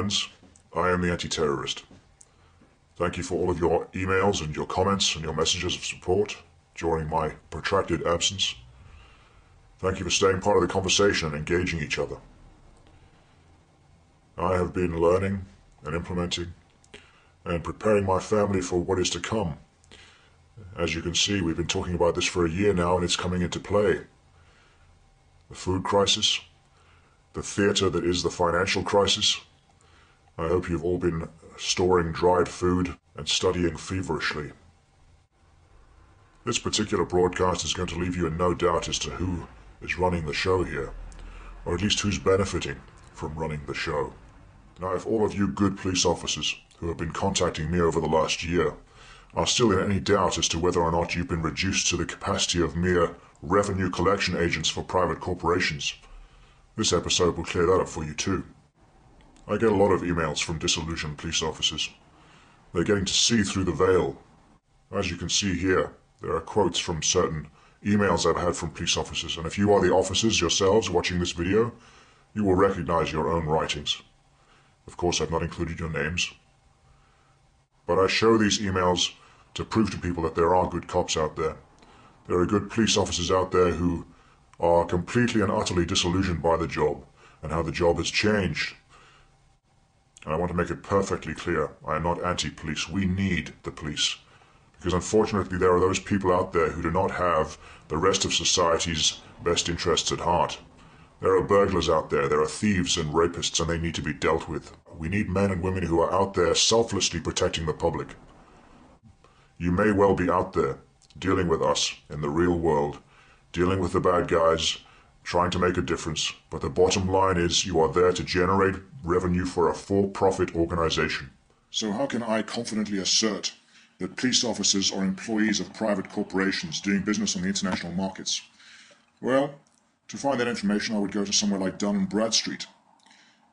friends. I am the anti-terrorist. Thank you for all of your emails and your comments and your messages of support during my protracted absence. Thank you for staying part of the conversation and engaging each other. I have been learning and implementing and preparing my family for what is to come. As you can see, we've been talking about this for a year now, and it's coming into play. The food crisis, the theater that is the financial crisis. I hope you've all been storing dried food and studying feverishly. This particular broadcast is going to leave you in no doubt as to who is running the show here, or at least who's benefiting from running the show. Now, if all of you good police officers who have been contacting me over the last year are still in any doubt as to whether or not you've been reduced to the capacity of mere revenue collection agents for private corporations, this episode will clear that up for you too. I get a lot of emails from disillusioned police officers. They're getting to see through the veil. As you can see here, there are quotes from certain emails I've had from police officers, and if you are the officers yourselves watching this video, you will recognize your own writings. Of course, I've not included your names. But I show these emails to prove to people that there are good cops out there. There are good police officers out there who are completely and utterly disillusioned by the job and how the job has changed. And I want to make it perfectly clear, I am not anti-police. We need the police. Because unfortunately there are those people out there who do not have the rest of society's best interests at heart. There are burglars out there, there are thieves and rapists, and they need to be dealt with. We need men and women who are out there selflessly protecting the public. You may well be out there dealing with us in the real world, dealing with the bad guys, trying to make a difference, but the bottom line is you are there to generate revenue for a for-profit organization. So how can I confidently assert that police officers are employees of private corporations doing business on the international markets? Well, to find that information I would go to somewhere like Dunn Bradstreet.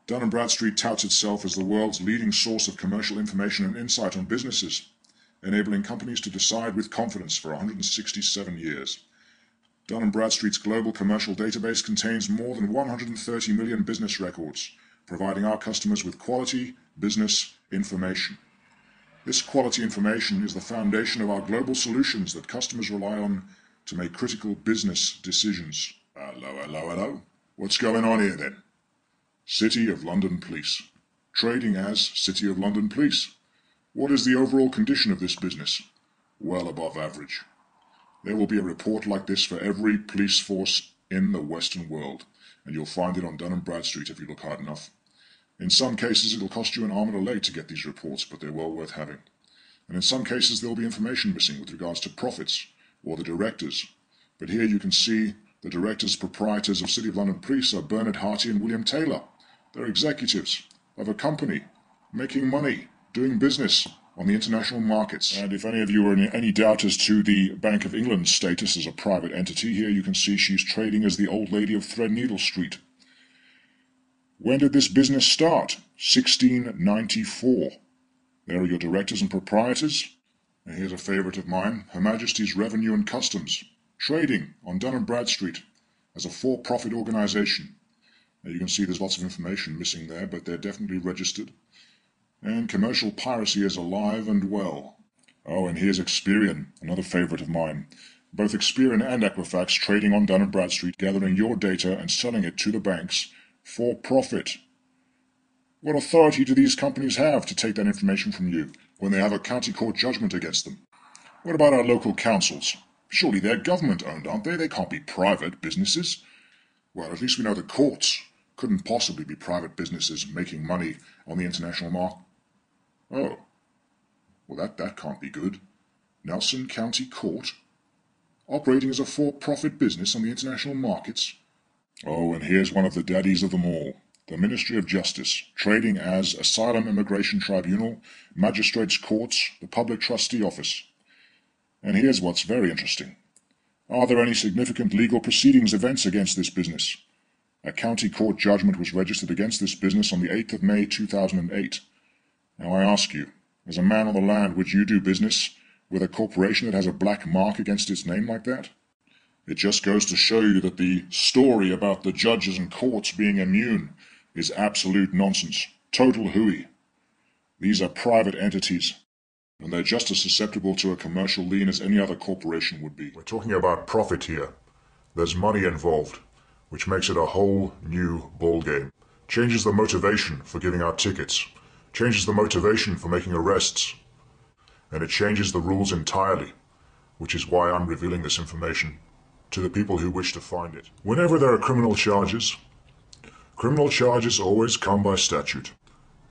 Dunn Bradstreet touts itself as the world's leading source of commercial information and insight on businesses, enabling companies to decide with confidence for 167 years. Dunn Bradstreet's global commercial database contains more than 130 million business records, providing our customers with quality business information. This quality information is the foundation of our global solutions that customers rely on to make critical business decisions. Hello. What's going on here then? City of London Police. Trading as City of London Police. What is the overall condition of this business? Well above average. There will be a report like this for every police force in the Western world, and you'll find it on Dunn & Bradstreet if you look hard enough. In some cases it'll cost you an arm and a leg to get these reports, but they're well worth having. And in some cases there'll be information missing with regards to profits or the directors. But here you can see the directors, proprietors of City of London Police are Bernard Harty and William Taylor. They're executives of a company making money, doing business on the international markets. And if any of you are in any doubt as to the Bank of England's status as a private entity, here you can see she's trading as the old lady of Threadneedle Street. When did this business start? 1694. There are your directors and proprietors. And here's a favourite of mine, Her Majesty's Revenue and Customs, trading on Dunn & Bradstreet as a for-profit organisation. Now you can see there's lots of information missing there, but they're definitely registered. And commercial piracy is alive and well. Oh, and here's Experian, another favourite of mine. Both Experian and Equifax trading on Dunn & Bradstreet, gathering your data and selling it to the banks for profit. What authority do these companies have to take that information from you when they have a county court judgment against them? What about our local councils? Surely they're government-owned, aren't they? They can't be private businesses. Well, at least we know the courts couldn't possibly be private businesses making money on the international market. Oh, well that can't be good. Nelson County Court, operating as a for-profit business on the international markets. Oh, and here's one of the daddies of them all, the Ministry of Justice, trading as Asylum Immigration Tribunal, Magistrates Courts, the Public Trustee Office. And here's what's very interesting. Are there any significant legal proceedings events against this business? A county court judgment was registered against this business on the 8th of May 2008. Now I ask you, as a man on the land, would you do business with a corporation that has a black mark against its name like that? It just goes to show you that the story about the judges and courts being immune is absolute nonsense. Total hooey. These are private entities, and they're just as susceptible to a commercial lien as any other corporation would be. We're talking about profit here. There's money involved, which makes it a whole new ballgame. Changes the motivation for giving out tickets, changes the motivation for making arrests, and it changes the rules entirely, which is why I'm revealing this information to the people who wish to find it. Whenever there are criminal charges always come by statute.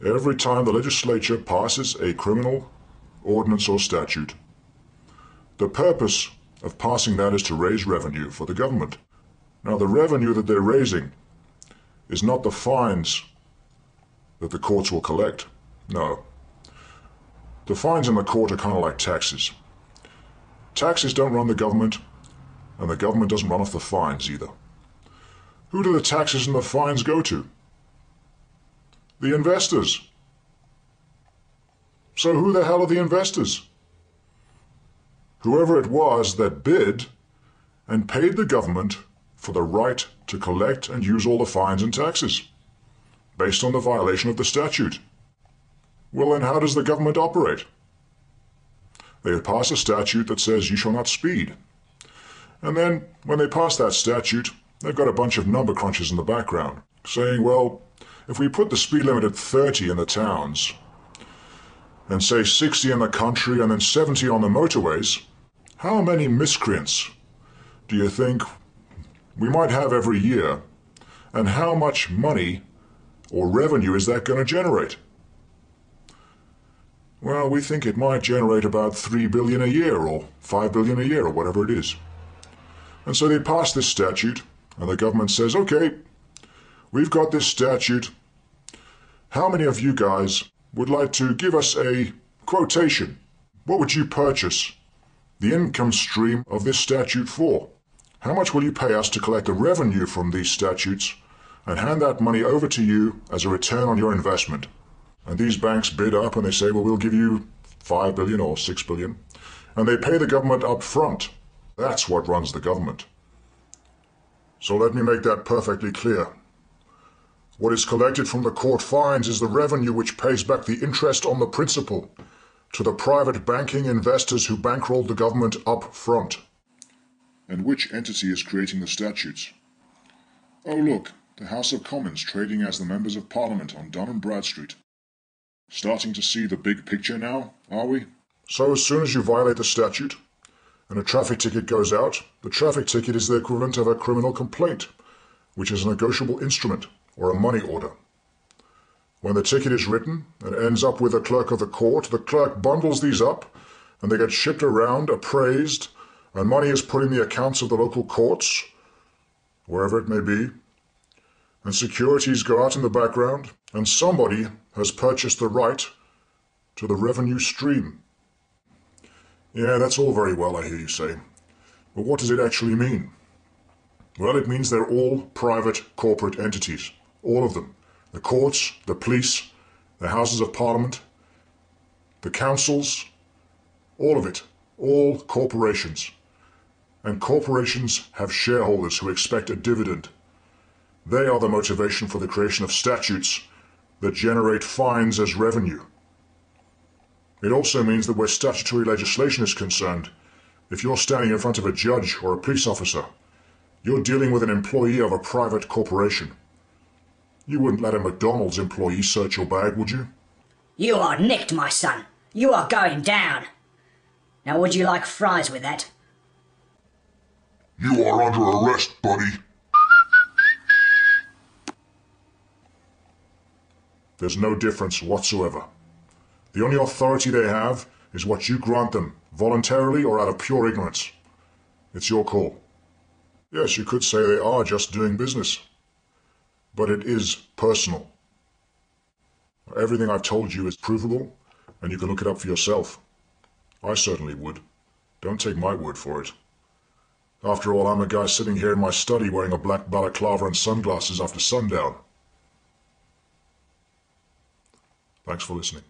Every time the legislature passes a criminal ordinance or statute, the purpose of passing that is to raise revenue for the government. Now, the revenue that they're raising is not the fines that the courts will collect. No. The fines in the court are kind of like taxes. Taxes don't run the government, and the government doesn't run off the fines either. Who do the taxes and the fines go to? The investors. So who the hell are the investors? Whoever it was that bid and paid the government for the right to collect and use all the fines and taxes, based on the violation of the statute. Well, then how does the government operate? They pass a statute that says you shall not speed. And then, when they pass that statute, they've got a bunch of number crunchers in the background, saying, well, if we put the speed limit at 30 in the towns, and say 60 in the country, and then 70 on the motorways, how many miscreants do you think we might have every year? And how much money or revenue is that going to generate? Well, we think it might generate about 3 billion a year, or 5 billion a year, or whatever it is. And so they pass this statute, and the government says, okay, we've got this statute. How many of you guys would like to give us a quotation? What would you purchase the income stream of this statute for? How much will you pay us to collect the revenue from these statutes and hand that money over to you as a return on your investment? And these banks bid up and they say, well, we'll give you 5 billion or 6 billion. And they pay the government up front. That's what runs the government. So let me make that perfectly clear. What is collected from the court fines is the revenue which pays back the interest on the principal to the private banking investors who bankrolled the government up front. And which entity is creating the statutes? Oh look, the House of Commons trading as the members of Parliament on Dunn Bradstreet. Starting to see the big picture now, are we? So as soon as you violate the statute, and a traffic ticket goes out, the traffic ticket is the equivalent of a criminal complaint, which is a negotiable instrument, or a money order. When the ticket is written and ends up with a clerk of the court, the clerk bundles these up, and they get shipped around, appraised, and money is put in the accounts of the local courts, wherever it may be, and securities go out in the background, and somebody has purchased the right to the revenue stream. Yeah, that's all very well, I hear you say. But what does it actually mean? Well, it means they're all private corporate entities. All of them. The courts, the police, the Houses of Parliament, the councils, all of it. All corporations. And corporations have shareholders who expect a dividend. They are the motivation for the creation of statutes that generate fines as revenue. It also means that where statutory legislation is concerned, if you're standing in front of a judge or a police officer, you're dealing with an employee of a private corporation. You wouldn't let a McDonald's employee search your bag, would you? You are nicked, my son. You are going down. Now would you like fries with that? You are under arrest, buddy. There's no difference whatsoever. The only authority they have is what you grant them, voluntarily or out of pure ignorance. It's your call. Yes, you could say they are just doing business. But it is personal. Everything I've told you is provable, and you can look it up for yourself. I certainly would. Don't take my word for it. After all, I'm a guy sitting here in my study wearing a black balaclava and sunglasses after sundown. Thanks for listening.